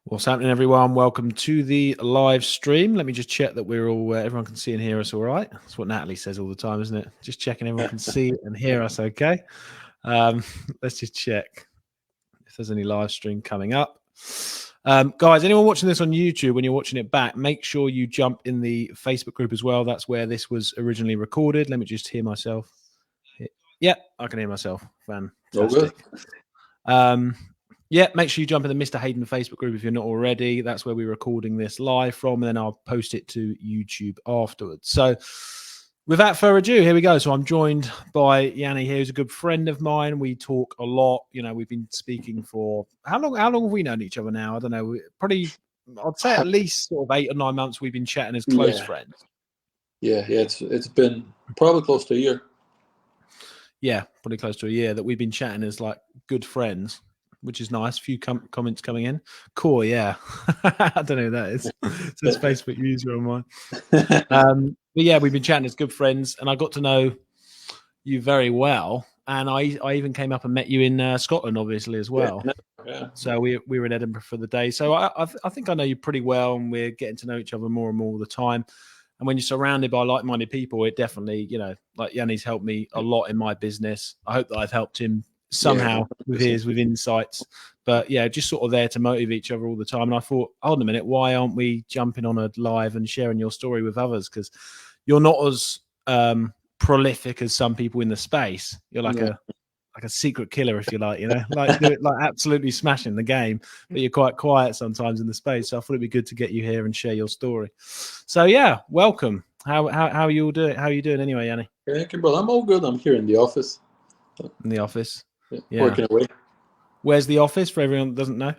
What's happening, everyone? Welcome to the live stream. Let me just check that we're all, everyone can see and hear us all right. That's what Natalie says all the time, isn't it? Just checking everyone can see and hear us okay. Let's just check if there's any live stream coming up. Guys, anyone watching this on YouTube, when you're watching it back, make sure you jump in the Facebook group as well. That's where this was originally recorded. Let me just hear myself. Yeah, I can hear myself. Fantastic. Yeah, make sure you jump in the Mr. Hayden Facebook group if you're not already. That's where we're recording this live from, and then I'll post it to YouTube afterwards. So without further ado, here we go. So I'm joined by Iani here, who's a good friend of mine. We talk a lot. You know, we've been speaking for how long have we known each other now? I don't know. Probably, I'd say at least sort of 8 or 9 months we've been chatting as close friends. Yeah, it's been probably close to a year. Yeah, probably close to a year that we've been chatting as like good friends, which is nice. A few comments coming in. Cool, yeah. I don't know who that is. It says Facebook user on mine. But yeah, we've been chatting as good friends, and I got to know you very well. And I even came up and met you in Scotland, obviously, as well. Yeah. So we were in Edinburgh for the day. So I think I know you pretty well, and we're getting to know each other more and more all the time. And when you're surrounded by like-minded people, it definitely, you know, like Yanni's helped me a lot in my business. I hope that I've helped him somehow with insights. But yeah, just sort of there to motivate each other all the time. And I thought, hold on a minute, why aren't we jumping on a live and sharing your story with others? Because you're not as prolific as some people in the space. You're like a secret killer, if you like, you know, like absolutely smashing the game, but you're quite quiet sometimes in the space. So I thought it'd be good to get you here and share your story. So yeah, welcome. How are you all doing? How are you doing anyway, Yanni? Thank you, brother. I'm all good. I'm here in the office. In the office? Yeah. Working away. Where's the office for everyone that doesn't know?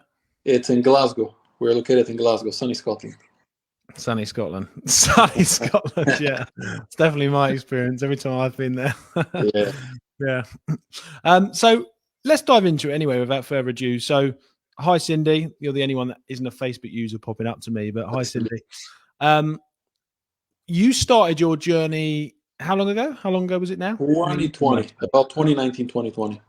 It's in Glasgow. We're located in Glasgow, sunny Scotland. Sunny Scotland. Sunny Scotland, yeah. It's definitely my experience every time I've been there. Yeah. So let's dive into it anyway without further ado. So hi, Cindy. You're the only one that isn't a Facebook user popping up to me, but hi, Cindy. You started your journey how long ago? How long ago was it now? 2020, about 2019, 2020.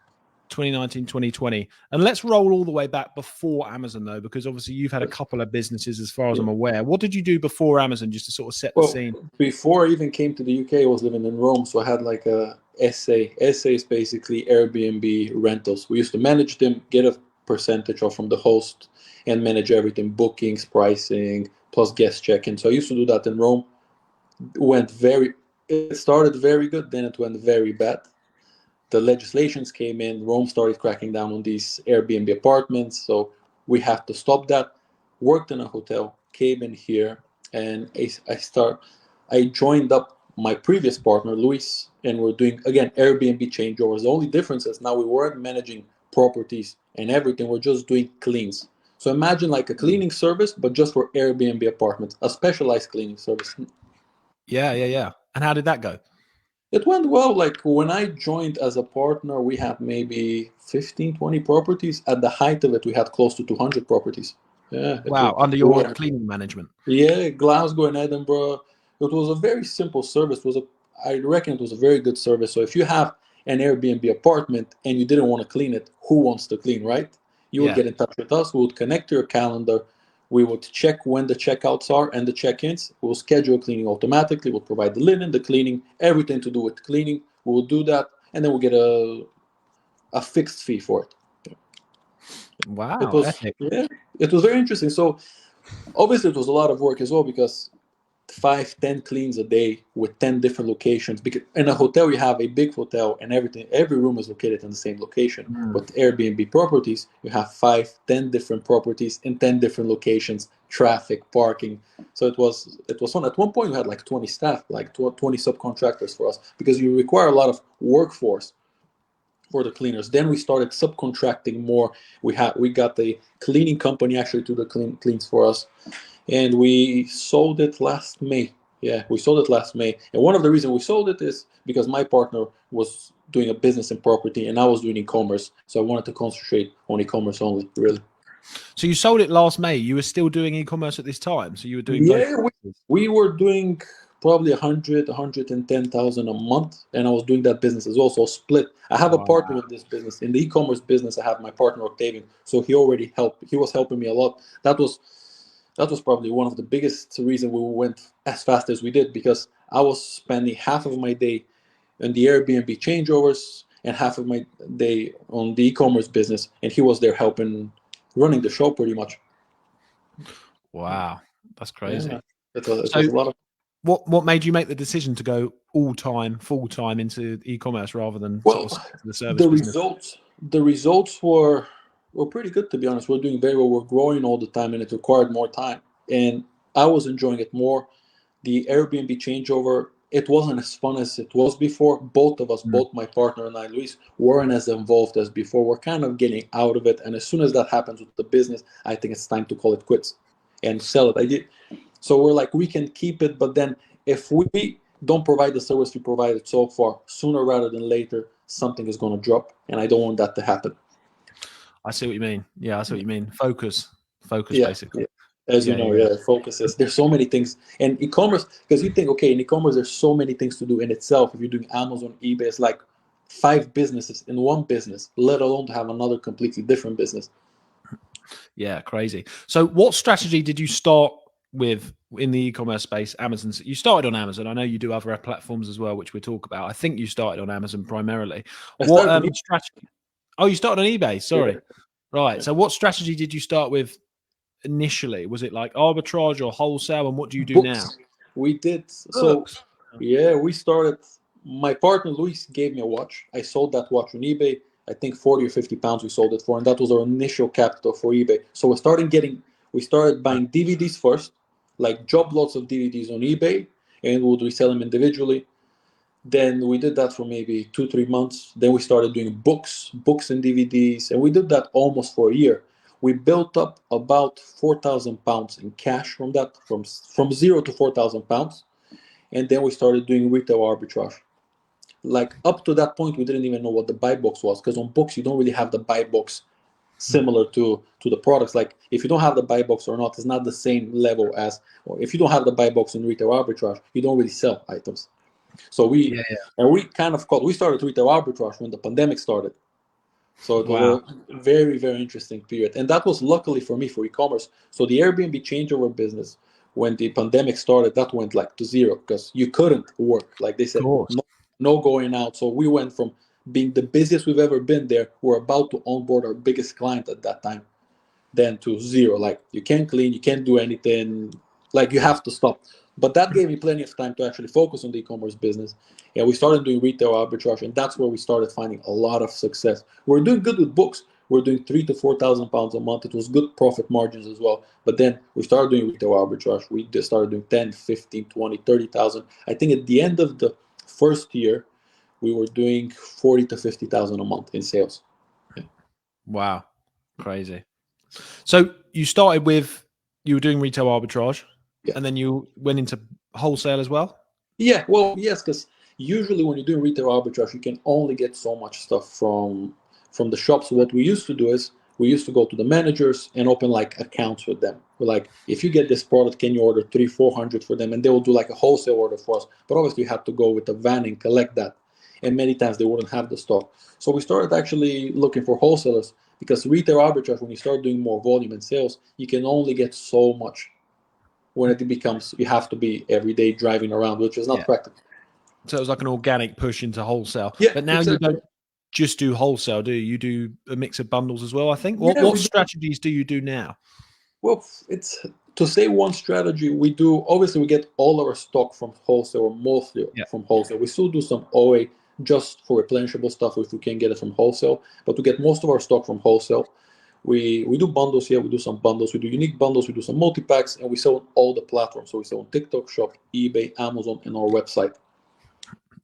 2019, 2020. And let's roll all the way back before Amazon, though, because obviously you've had a couple of businesses as far as I'm aware. What did you do before Amazon, just to sort of set the scene? Before I even came to the UK, I was living in Rome, so I had like a SA. SA is basically Airbnb rentals. We used to manage them, get a percentage off from the host, and manage everything, bookings, pricing, plus guest check-in. So I used to do that in Rome. It started very good, then it went very bad. The legislations came in, Rome started cracking down on these Airbnb apartments, so we had to stop that. Worked in a hotel, came in here, and I joined up my previous partner, Luis, and we're doing, again, Airbnb changeovers. The only difference is now we weren't managing properties and everything, we're just doing cleans. So imagine like a cleaning service, but just for Airbnb apartments, a specialized cleaning service. Yeah. And how did that go? It went well. Like when I joined as a partner, we had maybe 15, 20 properties. At the height of it, we had close to 200 properties. Yeah. Wow, under your cleaning management. Yeah, Glasgow and Edinburgh. It was a very simple service. I reckon it was a very good service. So if you have an Airbnb apartment and you didn't want to clean it, who wants to clean, right? You would get in touch with us. We would connect to your calendar. We would check when the checkouts are and the check-ins. We'll schedule cleaning automatically. We'll provide the linen, the cleaning, everything to do with cleaning. We'll do that, and then we'll get a fixed fee for it. Wow. It was very interesting. So obviously it was a lot of work as well, because 5-10 cleans a day with 10 different locations. Because in a hotel, you have a big hotel and every room is located in the same location. With Airbnb properties, you have 5-10 different properties in 10 different locations, traffic, parking. So it was fun. At one point, we had like 20 staff, like 20 subcontractors for us, because you require a lot of workforce for the cleaners. Then we started subcontracting more. We got the cleaning company actually to the cleans for us. And we sold it last May. Yeah, we sold it last May. And one of the reasons we sold it is because my partner was doing a business in property and I was doing e-commerce. So I wanted to concentrate on e-commerce only, really. So you sold it last May. You were still doing e-commerce at this time? So you were doing both? We were doing probably 110,000 a month, and I was doing that business as well. So split. I have a Wow. partner in this business. In the e-commerce business, I have my partner Octavian. So he already helped. He was helping me a lot. That was probably one of the biggest reasons we went as fast as we did, because I was spending half of my day on the Airbnb changeovers and half of my day on the e-commerce business, and he was there helping running the show pretty much. Wow. That's crazy. Yeah, it So was a lot of. what made you make the decision to go full time into e-commerce rather than sort Well, of stick to the service the business? results were pretty good, to be honest. We're doing very well. We're growing all the time, and it required more time. And I was enjoying it more. The Airbnb changeover, it wasn't as fun as it was before. Both of us, Mm. both my partner and I, Luis, weren't as involved as before. We're kind of getting out of it. And as soon as that happens with the business, I think it's time to call it quits and sell it. So we're like, we can keep it, but then if we don't provide the service we provided so far, sooner rather than later, something is going to drop, and I don't want that to happen. I see what you mean. Yeah, I see what you mean. Focus, Yeah, basically. as you Yeah, know, yeah. focus is. There's so many things, and e-commerce, because you think, okay, in e-commerce, there's so many things to do in itself. If you're doing Amazon, eBay, it's like 5 businesses in one business, let alone to have another completely different business. Yeah, crazy. So what strategy did you start with in the e-commerce space? Amazon. You started on Amazon. I know you do other platforms as well, which we talk about. I think you started on Amazon primarily. I What started on strategy? Oh, you started on eBay. Sorry. eBay. Right. Yeah. So what strategy did you start with initially? Was it like arbitrage or wholesale? And what do you do now? Books. We did so. Books. Yeah, we started. My partner Luis gave me a watch. I sold that watch on eBay. I think 40 or 50 pounds we sold it for, and that was our initial capital for eBay. So we started buying DVDs first, like job lots of DVDs on eBay, and we would resell them individually. Then we did that for maybe 2-3 months. Then we started doing books and DVDs, and we did that almost for a year. We built up about 4,000 pounds in cash from that, from 0 to 4,000 pounds, and then we started doing retail arbitrage. Like up to that point, we didn't even know what the buy box was, because on books you don't really have the buy box similar to the products. Like if you don't have the buy box or not, it's not the same level as, or if you don't have the buy box in retail arbitrage, you don't really sell items. So we started retail arbitrage when the pandemic started. So it Wow. was a very, very interesting period. And that was luckily for me for e-commerce. So the Airbnb changeover business, when the pandemic started, that went like to zero, because you couldn't work. Like they Of said, course. no going out. So we went from being the busiest we've ever been there. We're about to onboard our biggest client at that time, then to zero. Like you can't clean, you can't do anything. Like you have to stop. But that gave me plenty of time to actually focus on the e-commerce business. Yeah, we started doing retail arbitrage, and that's where we started finding a lot of success. We're doing good with books. We're doing 3 to 4,000 pounds a month. It was good profit margins as well. But then we started doing retail arbitrage. We just started doing 10, 15, 20, 30,000. I think at the end of the first year, we were doing 40 to 50,000 a month in sales. Yeah. Wow. Crazy. So you started with, you were doing retail arbitrage, Yeah. and then you went into wholesale as well? Yeah, well, yes, because usually when you're doing retail arbitrage, you can only get so much stuff from the shops. What we used to do is we used to go to the managers and open like accounts with them. We're like, if you get this product, can you order 300-400 for them? And they will do like a wholesale order for us. But obviously, you have to go with a van and collect that. And many times they wouldn't have the stock. So we started actually looking for wholesalers, because retail arbitrage, when you start doing more volume and sales, you can only get so much. When it becomes, you have to be every day driving around, which is not practical. So it was like an organic push into wholesale. Yeah, But now exactly. you don't just do wholesale, do you? You do a mix of bundles as well, I think. Yeah, What strategies do you do now? well, it's to say one strategy. We do, obviously we get all our stock from wholesale, or mostly Yeah. from wholesale. We still do some OA just for replenishable stuff if we can get it from wholesale, but to get most of our stock from wholesale. We do bundles here. We do some bundles. We do unique bundles. We do some multi packs, and we sell on all the platforms. So we sell on TikTok Shop, eBay, Amazon, and our website.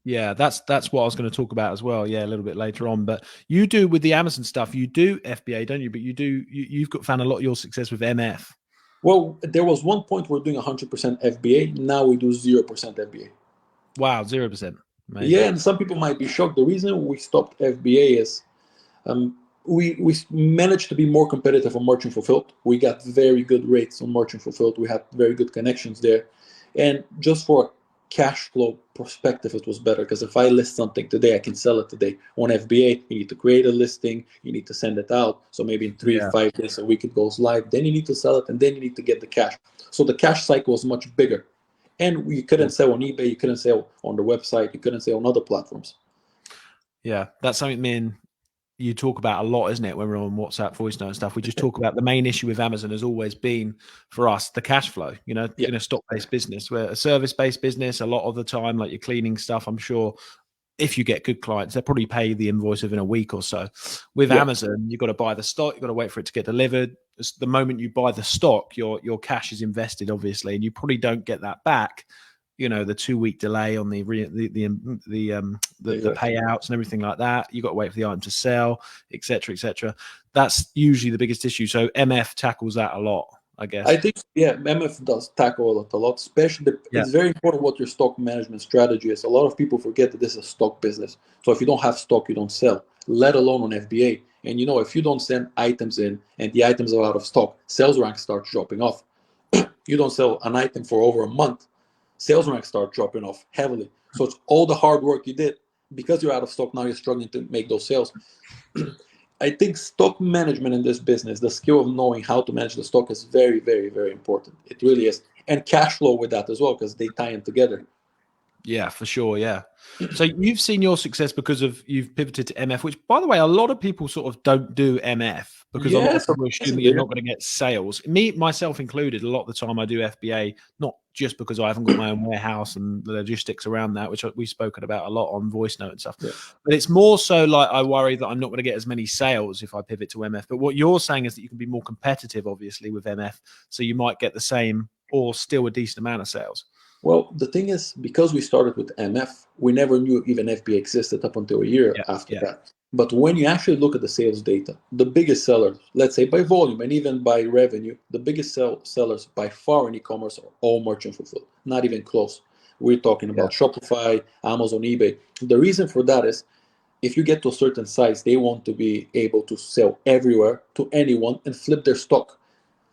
Yeah, that's what I was going to talk about as well. Yeah, a little bit later on. But you do with the Amazon stuff, you do FBA, don't you? But you've got found a lot of your success with MF. Well, there was one point we're doing 100% FBA. Now we do 0% FBA. Wow, 0%. Amazing. Yeah, and some people might be shocked. The reason we stopped FBA is we managed to be more competitive on merchant fulfilled. We got very good rates on merchant fulfilled. We had very good connections there. And just for cash flow perspective, it was better because if I list something today, I can sell it today. On FBA, you need to create a listing, you need to send it out. So maybe in 3 to 5 days, a week it goes live. Then you need to sell it, and then you need to get the cash. So the cash cycle is much bigger. And you couldn't sell on eBay, you couldn't sell on the website, you couldn't sell on other platforms. Yeah, that's something me and you talk about a lot, isn't it? When we're on WhatsApp voice note and stuff, we just talk about the main issue with Amazon has always been for us the cash flow. You know, in a stock-based business, where a service-based business, a lot of the time, like you're cleaning stuff, I'm sure if you get good clients, they'll probably pay the invoice within a week or so. With Amazon, you've got to buy the stock, you've got to wait for it to get delivered. The moment you buy the stock, your cash is invested, obviously, and you probably don't get that back. You know, the 2-week delay on the payouts and everything like that. You got to wait for the item to sell, etc., etc. That's usually the biggest issue. So MF tackles that a lot, I guess. I think, MF does tackle it a lot, especially it's very important what your stock management strategy is. A lot of people forget that this is a stock business. So if you don't have stock, you don't sell, let alone on FBA. And you know, if you don't send items in and the items are out of stock, sales rank starts dropping off. You don't sell an item for over a month, sales rank start dropping off heavily. So it's all the hard work you did because you're out of stock. Now you're struggling to make those sales. I think stock management in this business, the skill of knowing how to manage the stock is very, very, very important. It really is. And cash flow with that as well, because they tie in together. Yeah, for sure. Yeah. So you've seen your success because you've pivoted to MF, which, by the way, a lot of people sort of don't do MF because a lot of people assume that you're not going to get sales. Myself included, a lot of the time I do FBA, not just because I haven't got my own warehouse and the logistics around that, which we've spoken about a lot on voice note and stuff. Yeah. But it's more so like I worry that I'm not going to get as many sales if I pivot to MF. But what you're saying is that you can be more competitive, obviously, with MF. So you might get the same or still a decent amount of sales. Well, the thing is, because we started with MF, we never knew even FBA existed up until a year after that. But when you actually look at the sales data, the biggest sellers, let's say by volume and even by revenue, the biggest sellers by far in e-commerce are all merchant fulfilled, not even close. We're talking about Shopify, Amazon, eBay. The reason for that is if you get to a certain size, they want to be able to sell everywhere to anyone and flip their stock.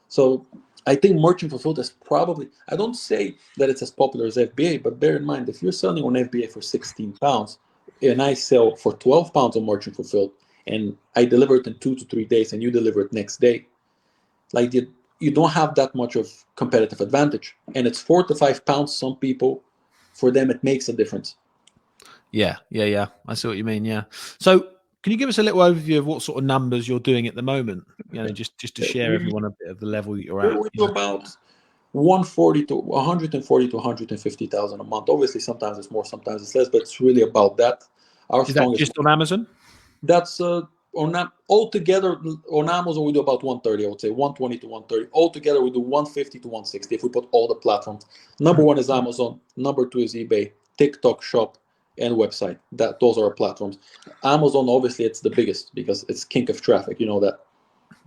So I think merchant fulfilled is probably, I don't say that it's as popular as FBA, but bear in mind, if you're selling on FBA for £16 and I sell for £12 on merchant fulfilled and I deliver it in 2 to 3 days and you deliver it next day, like you don't have that much of competitive advantage. And it's £4 to £5. Some people, for them, it makes a difference. Yeah. I see what you mean. Yeah. So can you give us a little overview of what sort of numbers you're doing at the moment? You know, just to share everyone a bit of the level that you're at. We do about 140 to 150,000 a month. Obviously, sometimes it's more, sometimes it's less, but it's really about that. Is that just on Amazon? That's on altogether on Amazon we do about 130. I would say 120 to 130. Altogether we do 150 to 160 if we put all the platforms. Number one is Amazon. Number two is eBay, TikTok Shop, and website. Those are our platforms. Amazon, obviously, it's the biggest because it's king of traffic. You know that.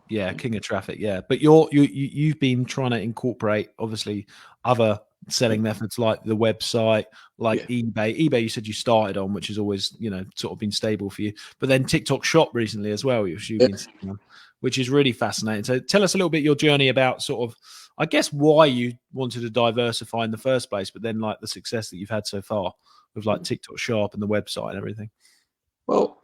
Yeah, king of traffic. Yeah, but you've been trying to incorporate obviously other selling methods like the website, like eBay. eBay, you said you started on, which has always sort of been stable for you. But then TikTok Shop recently as well, which you've been seeing on, which is really fascinating. So tell us a little bit your journey about sort of, I guess, why you wanted to diversify in the first place, but then like the success that you've had so far with like TikTok Shop and the website and everything. Well,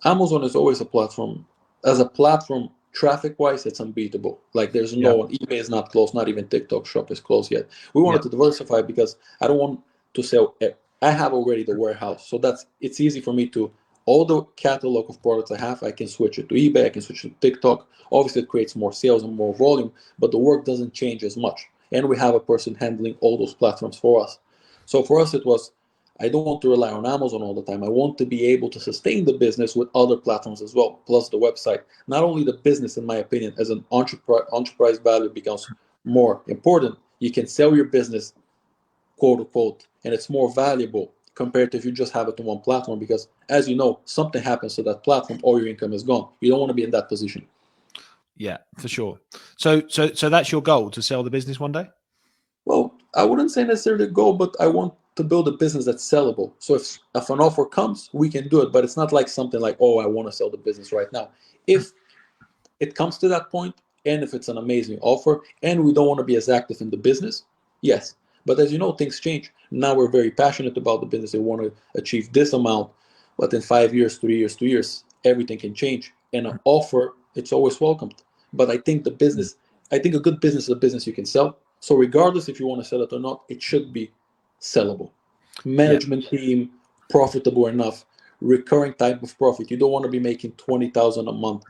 Amazon is always a platform. As a platform, traffic-wise, it's unbeatable. Like there's no one. eBay is not close. Not even TikTok Shop is close yet. We wanted to diversify because I don't want to sell. I have already the warehouse, so it's easy for me to all the catalog of products I have. I can switch it to eBay. I can switch it to TikTok. Obviously, it creates more sales and more volume, but the work doesn't change as much. And we have a person handling all those platforms for us. So for us, it was, I don't want to rely on Amazon all the time. I want to be able to sustain the business with other platforms as well, plus the website. Not only the business, in my opinion, as an enterprise value becomes more important, you can sell your business, quote unquote, and it's more valuable compared to if you just have it on one platform, because as you know, something happens to that platform, all your income is gone. You don't want to be in that position. Yeah, for sure. So that's your goal, to sell the business one day? Well, I wouldn't say necessarily goal, but I want to build a business that's sellable. So if an offer comes, we can do it, but it's not like something like, oh, I want to sell the business right now. If it comes to that point, and if it's an amazing offer, and we don't want to be as active in the business, yes. But as you know, things change. Now we're very passionate about the business. We want to achieve this amount, but in 5 years, 3 years, 2 years, everything can change. And an offer, it's always welcomed. But I think I think a good business is a business you can sell. So regardless if you want to sell it or not, it should be sellable. Yeah. Management team, profitable enough, recurring type of profit. You don't want to be making 20,000 a month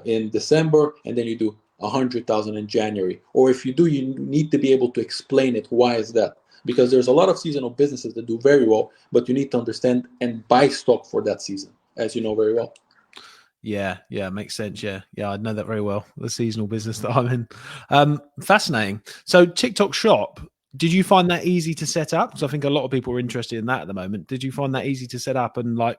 in December, and then you do 100,000 in January. Or if you do, you need to be able to explain it. Why is that? Because there's a lot of seasonal businesses that do very well, but you need to understand and buy stock for that season, as you know very well. Yeah, makes sense. Yeah, I know that very well. The seasonal business that I'm in. Fascinating. So TikTok Shop, did you find that easy to set up? Because I think a lot of people are interested in that at the moment. Did you find that easy to set up? And like,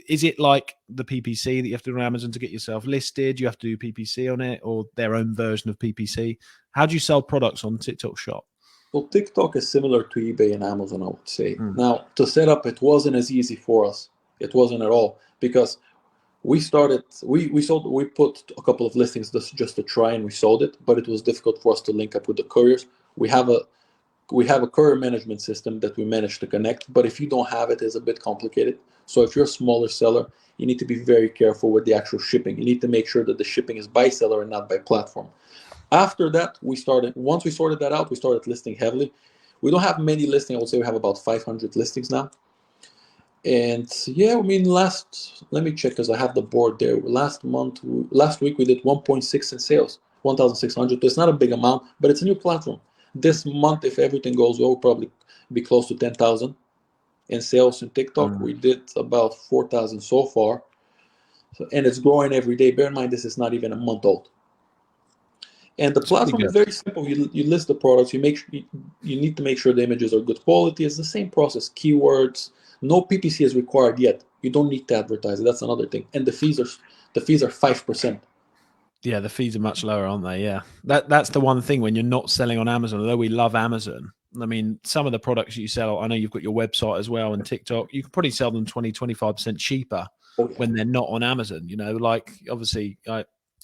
is it like the PPC that you have to do on Amazon to get yourself listed? You have to do PPC on it, or their own version of PPC? How do you sell products on TikTok Shop? So TikTok is similar to eBay and Amazon, I would say. Mm. Now, to set up, it wasn't as easy for us. It wasn't at all, because we put a couple of listings just to try, and we sold it, but it was difficult for us to link up with the couriers. We have a courier management system that we managed to connect, but if you don't have it, it's a bit complicated. So if you're a smaller seller, you need to be very careful with the actual shipping. You need to make sure that the shipping is by seller and not by platform. After that, once we sorted that out, we started listing heavily. We don't have many listings. I would say we have about 500 listings now. And yeah, I mean, let me check, because I have the board there. Last week we did 1.6 in sales, 1,600. It's not a big amount, but it's a new platform. This month, if everything goes well, we'll probably be close to 10,000 in sales in TikTok. We did about 4,000 so far. And it's growing every day. Bear in mind, this is not even a month old. And the platform is very simple. You list the products. You need to make sure the images are good quality. It's the same process. Keywords. No PPC is required yet. You don't need to advertise it. That's another thing. And the fees are 5%. Yeah, the fees are much lower, aren't they? Yeah, that's the one thing when you're not selling on Amazon. Although we love Amazon, I mean, some of the products you sell, I know you've got your website as well and TikTok. You can probably sell them 20-25% cheaper when they're not on Amazon. You know, like obviously,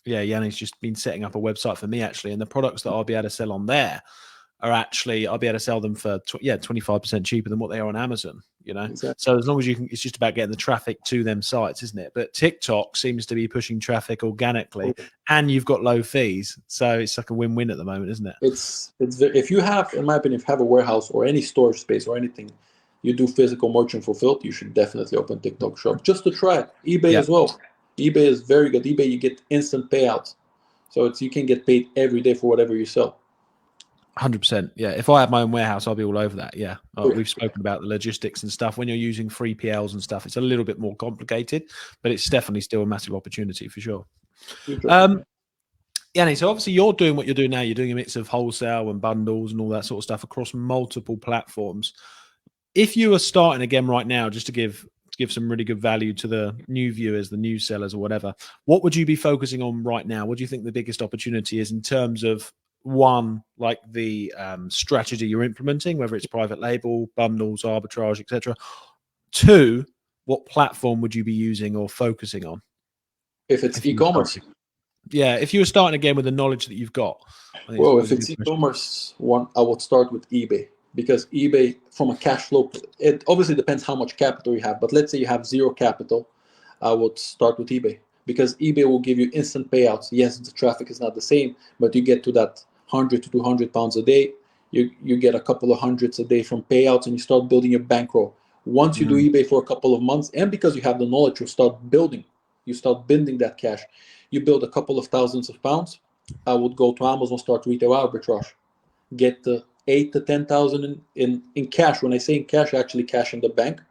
Yanni's just been setting up a website for me actually, and the products that I'll be able to sell on there are actually, I'll be able to sell them for 25% cheaper than what they are on Amazon, you know. Exactly. So as long as you can, it's just about getting the traffic to them sites, isn't it? But TikTok seems to be pushing traffic organically, and you've got low fees, so it's like a win-win at the moment, isn't it? It's if you have, in my opinion, if you have a warehouse or any storage space or anything, you do physical merchant fulfilled, you should definitely open TikTok Shop just to try it. eBay as well. eBay is very good. eBay, you get instant payouts, so you can get paid every day for whatever you sell. 100%. Yeah. If I had my own warehouse, I'll be all over that. Yeah. We've spoken about the logistics and stuff. When you're using 3PLs and stuff, it's a little bit more complicated, but it's definitely still a massive opportunity for sure. Yanni, so obviously you're doing what you're doing now. You're doing a mix of wholesale and bundles and all that sort of stuff across multiple platforms. If you are starting again right now, just to give some really good value to the new viewers, the new sellers or whatever, what would you be focusing on right now? What do you think the biggest opportunity is in terms of, one, like the strategy you're implementing, whether it's private label, bundles, arbitrage, etc. Two, what platform would you be using or focusing on? If it's e-commerce. Yeah, if you were starting again with the knowledge that you've got. Well, if it's e-commerce, I would start with eBay, because eBay, from a cash flow, it obviously depends how much capital you have, but let's say you have zero capital, I would start with eBay, because eBay will give you instant payouts. Yes, the traffic is not the same, but you get to that 100 to 200 pounds a day. You get a couple of hundreds a day from payouts, and you start building your bankroll. Once you do eBay for a couple of months, and because you have the knowledge, you start binding that cash. You build a couple of thousands of pounds. I would go to Amazon, start retail arbitrage, get the 8 to 10,000 in cash. When I say in cash, actually cash in the bank,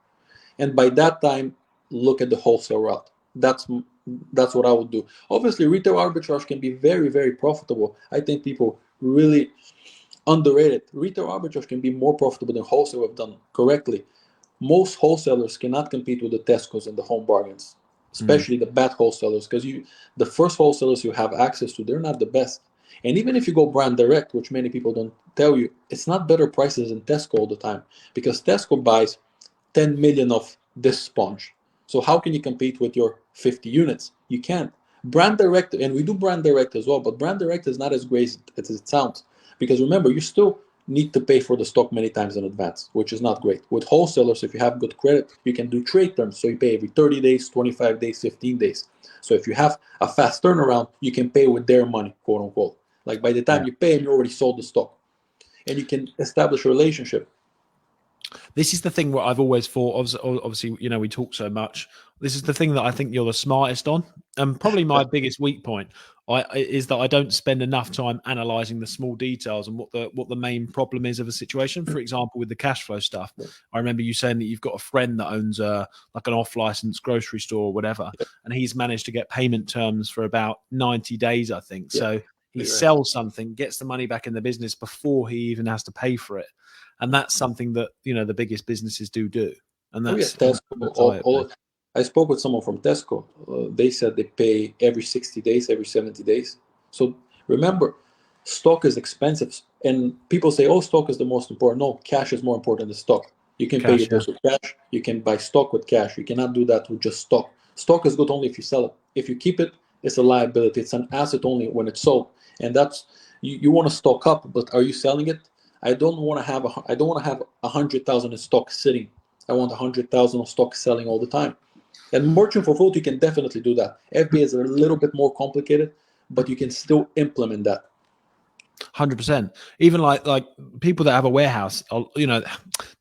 and by that time, look at the wholesale route. That's what I would do. Obviously, retail arbitrage can be very, very profitable. I think people really underrate it. Retail arbitrage can be more profitable than wholesale if done correctly. Most wholesalers cannot compete with the Tesco's and the Home Bargains, especially the bad wholesalers, because the first wholesalers you have access to, they're not the best. And even if you go brand direct, which many people don't tell you, it's not better prices than Tesco all the time, because Tesco buys 10 million of this sponge. So how can you compete with your 50 units? You can't. Brand direct, and we do brand direct as well, but brand direct is not as great as it sounds, because remember, you're still need to pay for the stock many times in advance, which is not great. With wholesalers, if you have good credit, you can do trade terms. So you pay every 30 days, 25 days, 15 days. So if you have a fast turnaround, you can pay with their money, quote unquote. Like by the time you pay them, you already sold the stock. And you can establish a relationship. This is the thing where I've always thought, obviously, you know, we talk so much. This is the thing that I think you're the smartest on. And probably my biggest weak point is that I don't spend enough time analyzing the small details and what the main problem is of a situation. For example, with the cash flow stuff, I remember you saying that you've got a friend that owns like an off-license grocery store or whatever, and he's managed to get payment terms for about 90 days, I think. So he sells something, gets the money back in the business before he even has to pay for it. And that's something that, you know, the biggest businesses do. And that's Tesco. I spoke with someone from Tesco. They said they pay every 60 days, every 70 days. So remember, stock is expensive. And people say, oh, stock is the most important. No, cash is more important than stock. You can pay your bills with cash. You can buy stock with cash. You cannot do that with just stock. Stock is good only if you sell it. If you keep it, it's a liability. It's an asset only when it's sold. And that's, you want to stock up, but are you selling it? I don't want to have 100,000 in stock sitting. I want 100,000 of stock selling all the time. And merchant fulfilled, you can definitely do that. FBA is a little bit more complicated, but you can still implement that. 100%. Even like people that have a warehouse, you know,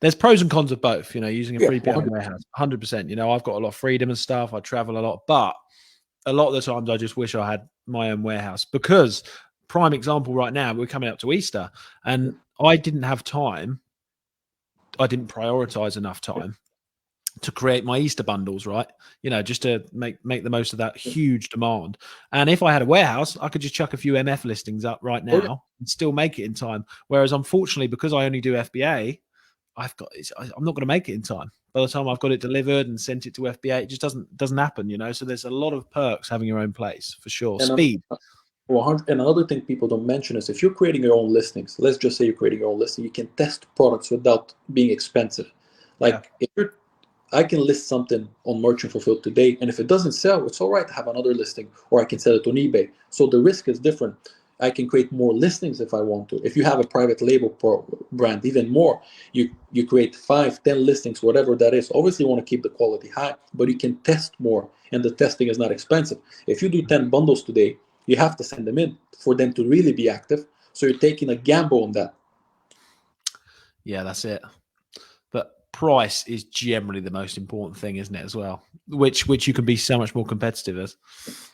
there's pros and cons of both. You know, using a 3PL warehouse, 100%. You know, I've got a lot of freedom and stuff. I travel a lot, but a lot of the times I just wish I had my own warehouse because. Prime example right now, we're coming up to Easter and I didn't have time. I didn't prioritize enough time to create my Easter bundles, right? You know, just to make the most of that huge demand. And if I had a warehouse, I could just chuck a few MF listings up right now and still make it in time. Whereas unfortunately, because I only do FBA, I'm not going to make it in time. By the time I've got it delivered and sent it to FBA, it just doesn't happen, you know? So there's a lot of perks having your own place for sure. And speed. And another thing people don't mention is if you're creating your own listings, let's just say you're creating your own listing, you can test products without being expensive. Like I can list something on Merchant Fulfilled today, and if it doesn't sell, it's all right to have another listing, or I can sell it on eBay. So the risk is different. I can create more listings if I want to. If you have a private label brand, even more, you create 5, 10 listings, whatever that is. Obviously, you want to keep the quality high, but you can test more, and the testing is not expensive. If you do 10 bundles today, you have to send them in for them to really be active. So you're taking a gamble on that. Yeah, that's it. But price is generally the most important thing, isn't it, as well? Which you can be so much more competitive as.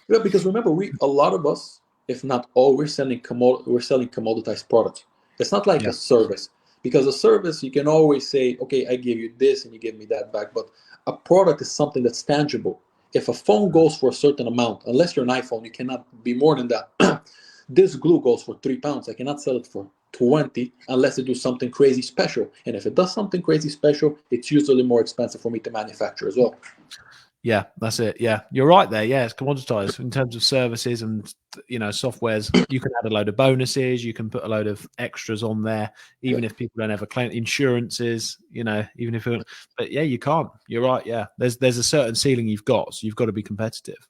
Yeah, because remember, a lot of us, if not all, we're selling commoditized products. It's not like a service. Because a service, you can always say, okay, I give you this and you give me that back. But a product is something that's tangible. If a phone goes for a certain amount, unless you're an iPhone, you cannot be more than that. This glue goes for £3. I cannot sell it for 20 unless it does something crazy special. And if it does something crazy special, it's usually more expensive for me to manufacture as well. Yeah, that's it. Yeah, you're right there. Yeah, it's commoditized in terms of services and, you know, softwares. You can add a load of bonuses. You can put a load of extras on there, even if people don't ever claim insurances, you know, even if it, but yeah, you can't. You're right. Yeah, there's a certain ceiling you've got, so you've got to be competitive.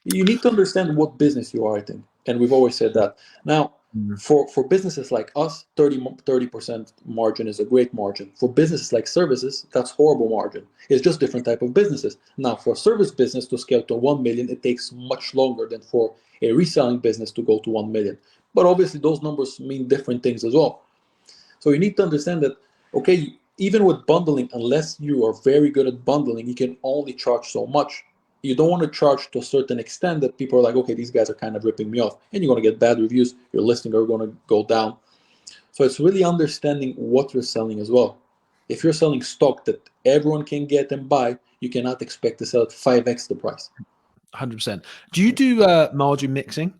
You need to understand what business you are in. And we've always said that. Now, for businesses like us, 30% margin is a great margin. For businesses like services, that's horrible margin. It's just different type of businesses. Now, for a service business to scale to 1 million, it takes much longer than for a reselling business to go to 1 million. But obviously, those numbers mean different things as well. So you need to understand that, okay, even with bundling, unless you are very good at bundling, you can only charge so much. You don't want to charge to a certain extent that people are like, okay, these guys are kind of ripping me off. And you're going to get bad reviews. Your listing are going to go down. So it's really understanding what you're selling as well. If you're selling stock that everyone can get and buy, you cannot expect to sell at 5x the price. 100%. Do you do margin mixing?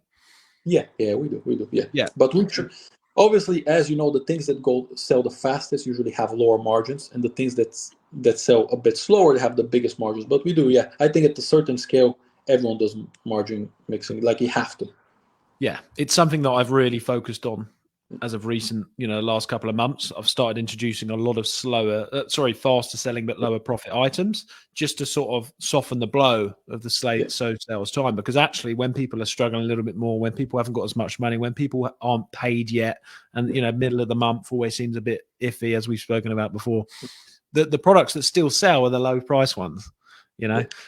Yeah, we do. Yeah. But we should, obviously, as you know, the things that sell the fastest usually have lower margins, and the things that sell a bit slower, they have the biggest margins. But we do, yeah. I think at a certain scale, everyone does margin mixing, like you have to. Yeah, it's something that I've really focused on as of recent, last couple of months, I've started introducing a lot of faster selling but lower profit items, just to sort of soften the blow of the sales time. Because actually, when people are struggling a little bit more, when people haven't got as much money, when people aren't paid yet, and middle of the month always seems a bit iffy, as we've spoken about before, the products that still sell are the low price ones.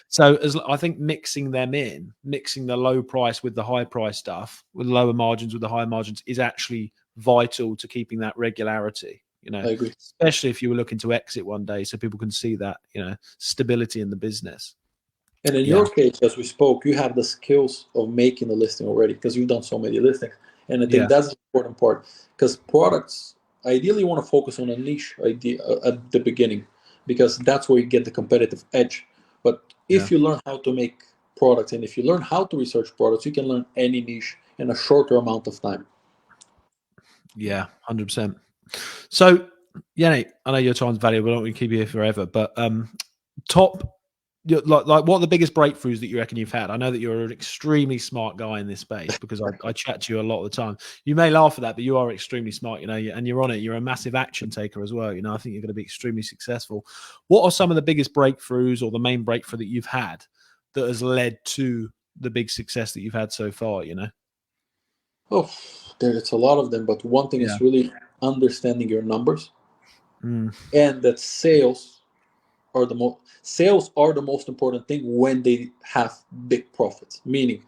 So I think mixing the low price with the high price stuff, with lower margins with the high margins, is actually vital to keeping that regularity. I agree. Especially if you were looking to exit one day, so people can see that stability in the business. And in your case, as we spoke, you have the skills of making the listing already, because you've done so many listings. And I think that's the important part, because products, ideally you want to focus on a niche idea at the beginning, because that's where you get the competitive edge. But if you learn how to make products, and if you learn how to research products, you can learn any niche in a shorter amount of time. Yeah, 100%. So, Iani, I know your time's valuable. I don't want to keep you here forever, but what are the biggest breakthroughs that you reckon you've had? I know that you're an extremely smart guy in this space, because I chat to you a lot of the time. You may laugh at that, but you are extremely smart, and you're on it. You're a massive action taker as well. I think you're going to be extremely successful. What are some of the biggest breakthroughs, or the main breakthrough that you've had that has led to the big success that you've had so far? Oh, it's a lot of them, but one thing is really understanding your numbers, and that sales are the most important thing when they have big profits. Meaning,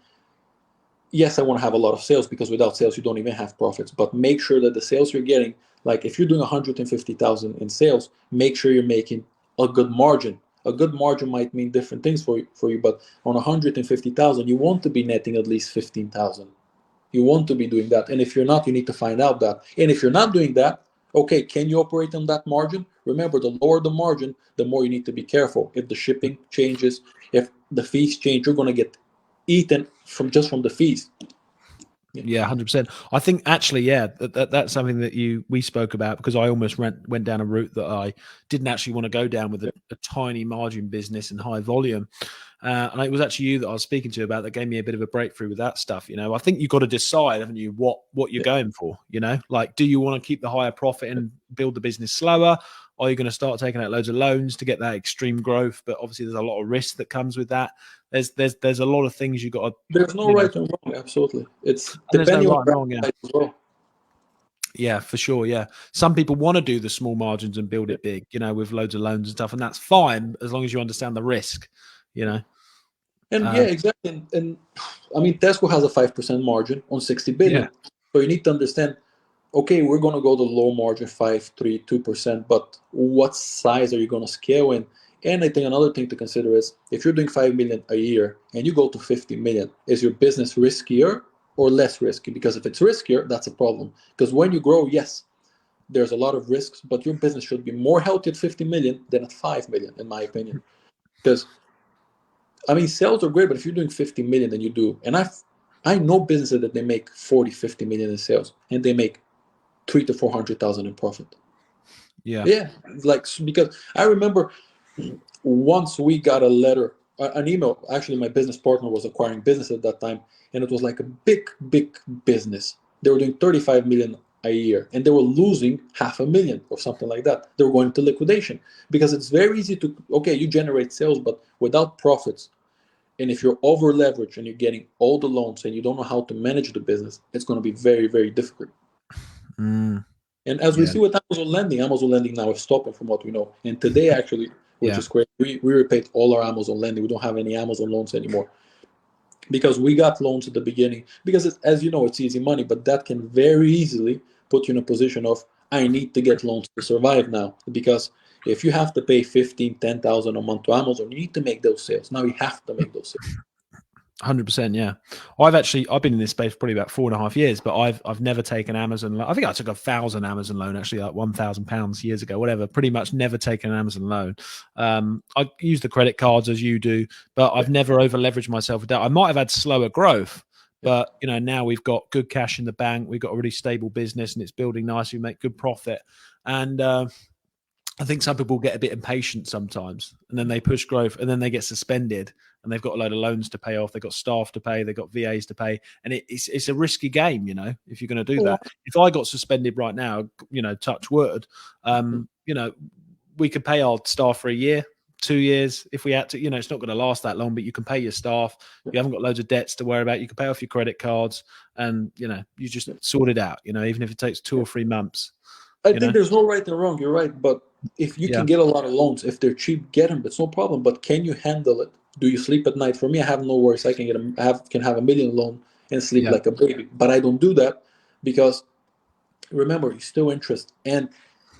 yes, I want to have a lot of sales, because without sales you don't even have profits. But make sure that the sales you're getting, like if you're doing 150,000 in sales, make sure you're making a good margin. A good margin might mean different things for you, but on 150,000, you want to be netting at least 15,000. You want to be doing that. And if you're not, you need to find out that. And if you're not doing that, okay, can you operate on that margin? Remember, the lower the margin, the more you need to be careful. If the shipping changes, if the fees change, you're going to get eaten from the fees. Yeah, 100%. I think actually, that's something that we spoke about, because I almost went down a route that I didn't actually want to go down, with a tiny margin business and high volume. And it was actually you that I was speaking to about that gave me a bit of a breakthrough with that stuff. I think you've got to decide, haven't you, what you're going for? Like, do you want to keep the higher profit and build the business slower? Or are you going to start taking out loads of loans to get that extreme growth? But obviously, there's a lot of risk that comes with that. There's a lot of things you got to. There's no right and wrong. Absolutely, it's depending on wrong as well. Yeah, for sure. Yeah, some people want to do the small margins and build it big, with loads of loans and stuff, and that's fine as long as you understand the risk. And exactly. And I mean, Tesco has a 5% margin on 60 billion. So you need to understand, okay, we're going to go the low margin 5, 3, 2%, but what size are you going to scale in? And I think another thing to consider is, if you're doing 5 million a year and you go to 50 million, is your business riskier or less risky? Because if it's riskier, that's a problem. Because when you grow, yes, there's a lot of risks, but your business should be more healthy at 50 million than at 5 million, in my opinion. Because I mean, sales are great, but if you're doing 50 million, then you do. And I know businesses that they make 40, 50 million in sales, and they make 300,000 to 400,000 in profit. Yeah. Like, because I remember once we got a letter, an email. Actually, my business partner was acquiring business at that time, and it was like a big business. They were doing 35 million a year, and they were losing 500,000 or something like that. They were going to liquidation, because it's very easy to, okay, you generate sales, but without profits. And if you're over leveraged and you're getting all the loans and you don't know how to manage the business, it's going to be very, very difficult. And as we see with Amazon lending now is stopping, from what we know. And today, actually, which is great, we repaid all our Amazon lending. We don't have any Amazon loans anymore, because we got loans at the beginning, because as you know, it's easy money, but that can very easily put you in a position of, I need to get loans to survive now. Because if you have to pay 15,000, 10,000 a month to Amazon, you need to make those sales. Now you have to make those sales. 100%. Yeah. I've been in this space for probably about 4.5 years, but I've never taken Amazon. I think I took 1,000 Amazon loan, actually, like £1,000 years ago, whatever. Pretty much never taken an Amazon loan. I use the credit cards as you do, but I've never over leveraged myself with that. I might have had slower growth, but now we've got good cash in the bank. We've got a really stable business, and it's building nicely. We make good profit. And I think some people get a bit impatient sometimes, and then they push growth, and then they get suspended, and they've got a load of loans to pay off. They've got staff to pay. They've got VAs to pay. And it's a risky game, if you're going to do that. If I got suspended right now, touch wood, we could pay our staff for a year, 2 years if we had to. It's not going to last that long, but you can pay your staff. You haven't got loads of debts to worry about. You can pay off your credit cards, and you just sort it out. Even if it takes 2 or 3 months. I think there's no right and wrong. You're right, but if you can get a lot of loans, if they're cheap, get them. It's no problem. But can you handle it? Do you sleep at night? For me, I have no worries. I can have $1 million loan and sleep like a baby. But I don't do that because remember, it's still interest. And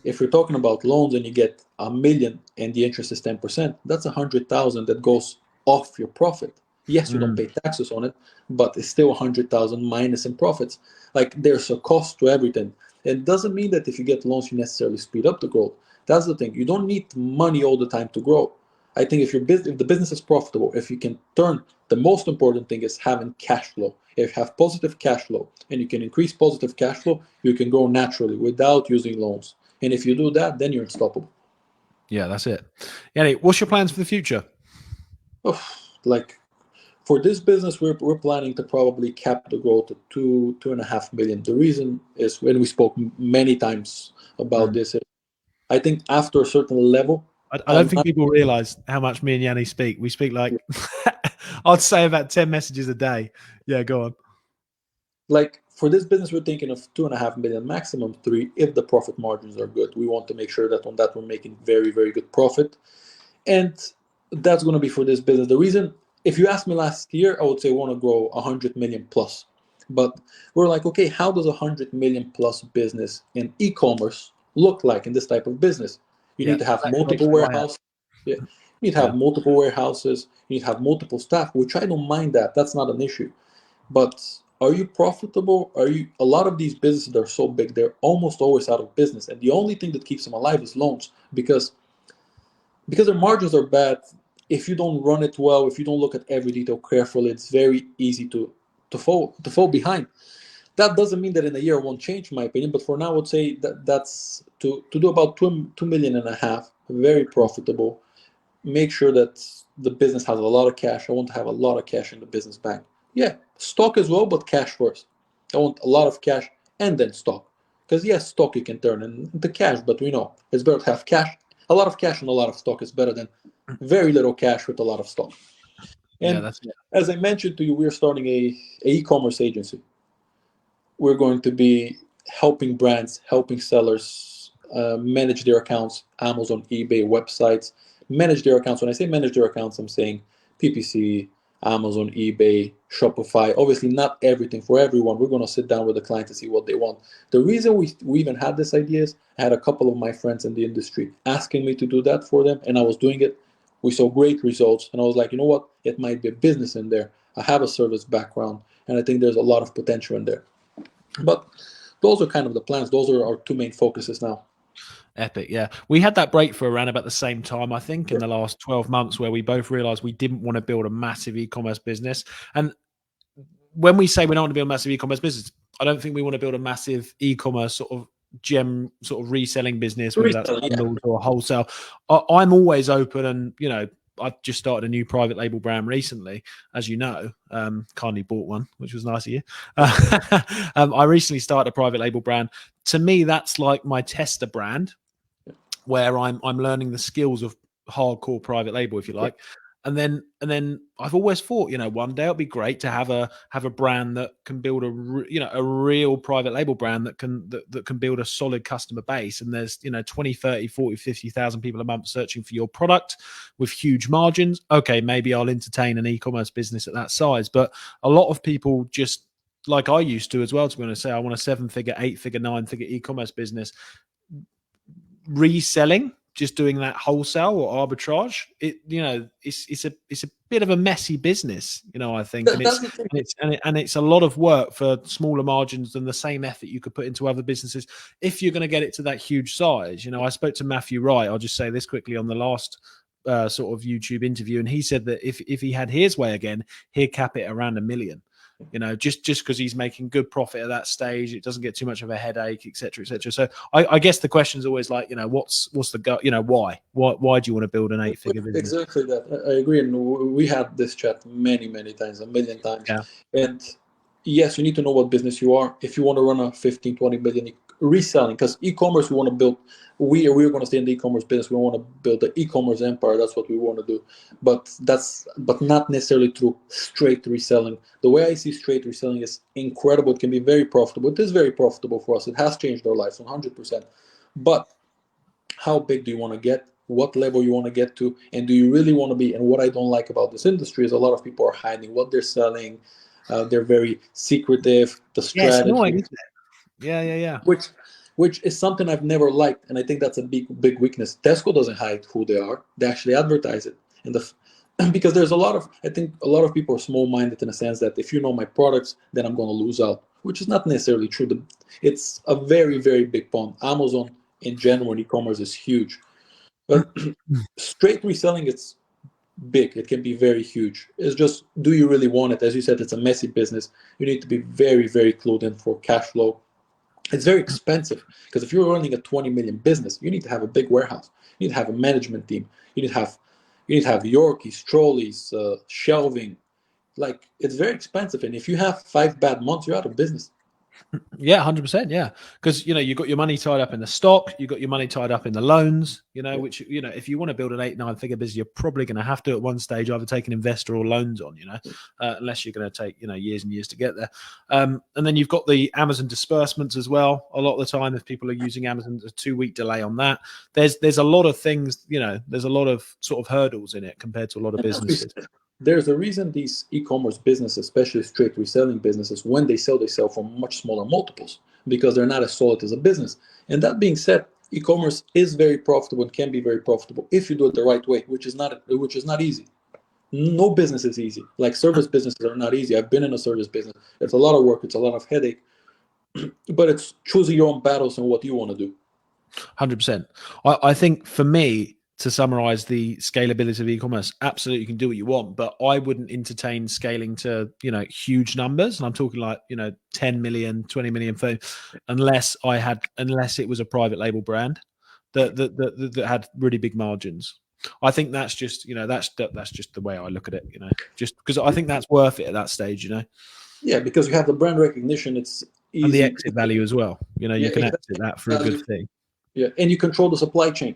if you're talking about loans and you get $1 million and the interest is 10%, that's 100,000 that goes off your profit. Yes, you don't pay taxes on it, but it's still 100,000 minus in profits. Like there's a cost to everything. It doesn't mean that if you get loans, you necessarily speed up the growth. That's the thing. You don't need money all the time to grow. I think if the business is profitable, if you can turn, the most important thing is having cash flow. If you have positive cash flow and you can increase positive cash flow, you can grow naturally without using loans. And if you do that, then you're unstoppable. Yeah, that's it. Iani, what's your plans for the future? For this business, we're planning to probably cap the growth to 2.5 million. The reason is when we spoke many times about this. I think after a certain level, I don't think people realize how much me and Iani speak. We speak like I'd say about 10 messages a day. Yeah, go on. Like for this business, we're thinking of 2.5 million, maximum 3 if the profit margins are good. We want to make sure that on that we're making very, very good profit. And that's going to be for this business. The reason, if you asked me last year, I would say I want to grow 100 million plus. But we're like, okay, how does 100 million plus business in e-commerce look like in this type of business? You need to have multiple warehouses. You need to have multiple warehouses. You need to have multiple staff, which I don't mind that. That's not an issue. But are you profitable? A lot of these businesses that are so big, they're almost always out of business. And the only thing that keeps them alive is loans because their margins are bad. If you don't run it well, if you don't look at every detail carefully, it's very easy to fall behind. That doesn't mean that in a year it won't change, in my opinion. But for now, I would say that's to do about 2.5 million, very profitable. Make sure that the business has a lot of cash. I want to have a lot of cash in the business bank. Yeah, stock as well, but cash first. I want a lot of cash and then stock. Because yes, stock you can turn into cash, but we know it's better to have cash. A lot of cash and a lot of stock is better than very little cash with a lot of stock. And as I mentioned to you, we're starting a e-commerce agency. We're going to be helping brands, helping sellers manage their accounts, Amazon, eBay, websites, manage their accounts. When I say manage their accounts, I'm saying PPC, Amazon, eBay, Shopify. Obviously, not everything for everyone. We're going to sit down with the client to see what they want. The reason we even had this idea is I had a couple of my friends in the industry asking me to do that for them, and I was doing it. We saw great results, and I was like, you know what? It might be a business in there. I have a service background, and I think there's a lot of potential in there. But those are kind of the plans. Those are our 2 main focuses now. Epic, yeah. We had that breakthrough around about the same time, I think, in the last 12 months where we both realized we didn't want to build a massive e-commerce business. And when we say we don't want to build a massive e-commerce business, I don't think we want to build a massive e-commerce sort of reselling business, whether that's bundles or wholesale. I'm always open and, I just started a new private label brand recently, as you know. Kindly bought one, which was nice of you. I recently started a private label brand. To me, that's like my tester brand, where I'm learning the skills of hardcore private label, if you like. And then I've always thought, one day it'll be great to have a brand that can build a real private label brand that can build a solid customer base. And there's 20, 30, 40, 50,000 people a month searching for your product with huge margins. Okay, maybe I'll entertain an e-commerce business at that size. But a lot of people just, like I used to as well, to be honest, say I want a 7-figure, 8-figure, 9-figure e-commerce business. Reselling, just doing that wholesale or arbitrage, it's a bit of a messy business, I think, and it's a lot of work for smaller margins than the same effort you could put into other businesses if you're going to get it to that huge size. I spoke to Matthew Wright. I'll just say this quickly on the last sort of YouTube interview, and he said that if he had his way again, he'd cap it around $1 million. You know, just because he's making good profit at that stage, it doesn't get too much of a headache, etc., etc. So I guess the question is always like, you know, what's the go? You know, why do you want to build an 8-figure business? Exactly that. I agree, and we had this chat many times, a million times. Yeah. And yes, you need to know what business you are. If you want to run a 15, 20 million reselling, because e-commerce, we want to build. We're going to stay in the e-commerce business. We want to build the e-commerce empire. That's what we want to do. But not necessarily through straight reselling. The way I see straight reselling is incredible. It can be very profitable. It is very profitable for us. It has changed our lives 100%. But how big do you want to get? What level you want to get to? And do you really want to be? And what I don't like about this industry is a lot of people are hiding what they're selling. They're very secretive. The strategy. Yeah, it's annoying, isn't it? Yeah. Which is something I've never liked, and I think that's a big weakness. Tesco doesn't hide who they are; they actually advertise it, because there's I think a lot of people are small-minded in a sense that if you know my products, then I'm going to lose out, which is not necessarily true. It's a very big pond. Amazon in general in e-commerce is huge, but straight reselling, it's big. It can be very huge. It's just, do you really want it? As you said, it's a messy business. You need to be very clued in for cash flow. It's very expensive because if you're running a 20 million business, you need to have a big warehouse. You need to have a management team. You need to have Yorkies, trolleys, shelving. Like, it's very expensive. And if you have 5 bad months, you're out of business. Yeah, 100%. Yeah, because you know you got your money tied up in the stock, you got your money tied up in the loans. You know, which if you want to build an 8-9 figure business, you're probably going to have to at one stage either take an investor or loans on. You know, unless you're going to take years and years to get there. And then you've got the Amazon disbursements as well. A lot of the time, if people are using Amazon, there's a 2-week delay on that. There's a lot of things. You know, there's a lot of sort of hurdles in it compared to a lot of businesses. There's a reason these e-commerce businesses, especially straight reselling businesses, when they sell for much smaller multiples because they're not as solid as a business. And that being said, e-commerce is very profitable and can be very profitable if you do it the right way, which is not easy. No business is easy. Like, service businesses are not easy. I've been in a service business. It's a lot of work. It's a lot of headache. But it's choosing your own battles and what you want to do. 100%. I think for me, to summarize the scalability of e-commerce, absolutely you can do what you want, but I wouldn't entertain scaling to, huge numbers. And I'm talking like, 10 million, 20 million, unless it was a private label brand that had really big margins. I think that's just, that's just the way I look at it, just because I think that's worth it at that stage, Yeah, because you have the brand recognition. It's easy. And the exit value as well. You can exit that for a good thing. Yeah, and you control the supply chain.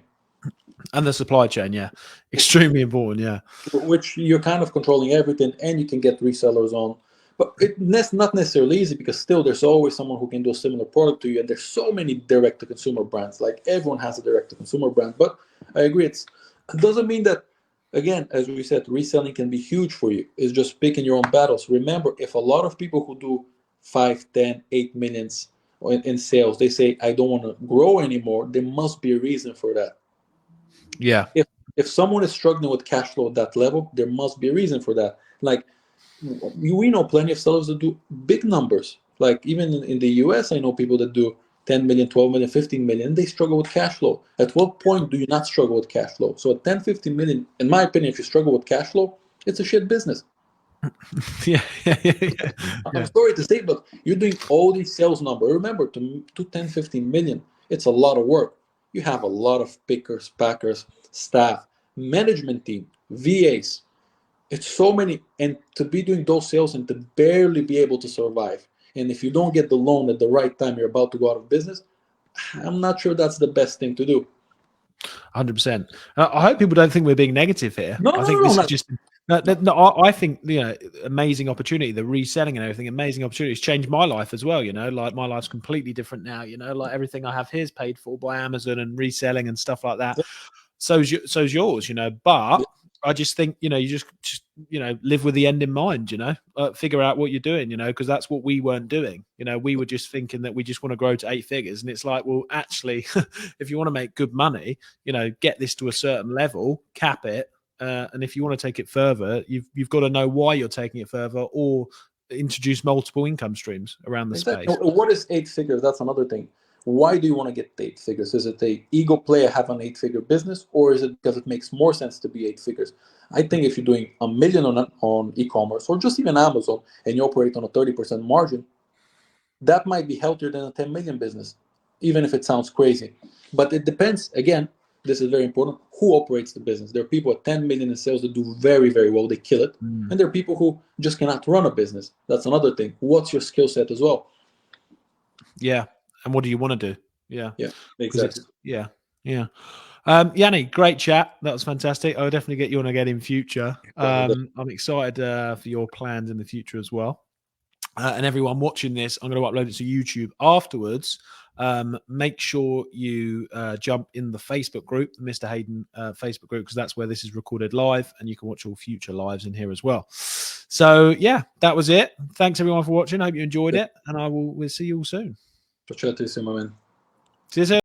And the supply chain, yeah. Extremely important, yeah. Which you're kind of controlling everything, and you can get resellers on. But it's not necessarily easy because still there's always someone who can do a similar product to you. And there's so many direct-to-consumer brands. Like, everyone has a direct-to-consumer brand. But I agree, it doesn't mean that, again, as we said, reselling can be huge for you. It's just picking your own battles. Remember, if a lot of people who do 5, 10, 8 millions in sales, they say, I don't want to grow anymore, there must be a reason for that. Yeah. If someone is struggling with cash flow at that level, there must be a reason for that. Like, we know plenty of sellers that do big numbers. Like, even in the US, I know people that do 10 million, 12 million, 15 million. They struggle with cash flow. At what point do you not struggle with cash flow? So at 10, 15 million, in my opinion, if you struggle with cash flow, it's a shit business. Yeah. I'm sorry to say, but you're doing all these sales numbers. Remember, to 10, 15 million, it's a lot of work. You have a lot of pickers, packers, staff, management team, VAs. It's so many. And to be doing those sales and to barely be able to survive. And if you don't get the loan at the right time, you're about to go out of business. I'm not sure that's the best thing to do. 100%. I hope people don't think we're being negative here. I think this is just... No, I think amazing opportunity, the reselling and everything, amazing opportunity. It's changed my life as well. Like, my life's completely different now. Like, everything I have here is paid for by Amazon and reselling and stuff like that. So's yours. But I just think you just live with the end in mind. Figure out what you're doing. Because that's what we weren't doing. We were just thinking that we just want to grow to 8 figures, and it's like, well, actually, if you want to make good money, get this to a certain level, cap it. And if you want to take it further, you've got to know why you're taking it further, or introduce multiple income streams around the space. What is 8 figures? That's another thing. Why do you want to get 8 figures? Is it a ego play, I have an 8-figure business, or is it because it makes more sense to be 8 figures? I think if you're doing $1 million on e-commerce or just even Amazon and you operate on a 30% margin, that might be healthier than a 10 million business, even if it sounds crazy. But it depends, again, this is very important, who operates the business. There are people at 10 million in sales that do very, very well, they kill it. And there are people who just cannot run a business. That's another thing. What's your skill set as well? Yeah. And what do you want to do? Yeah. Yeah, exactly. Yeah. Iani, great chat. That was fantastic. I'll definitely get you on again in future. I'm excited for your plans in the future as well. And everyone watching this, I'm going to upload it to YouTube afterwards. Make sure you jump in the Facebook group, the Mr. Hayden Facebook group, because that's where this is recorded live, and you can watch all future lives in here as well. So yeah, that was it. Thanks everyone for watching. I hope you enjoyed it, and we'll see you all soon. Chat to you soon, my man. See you soon.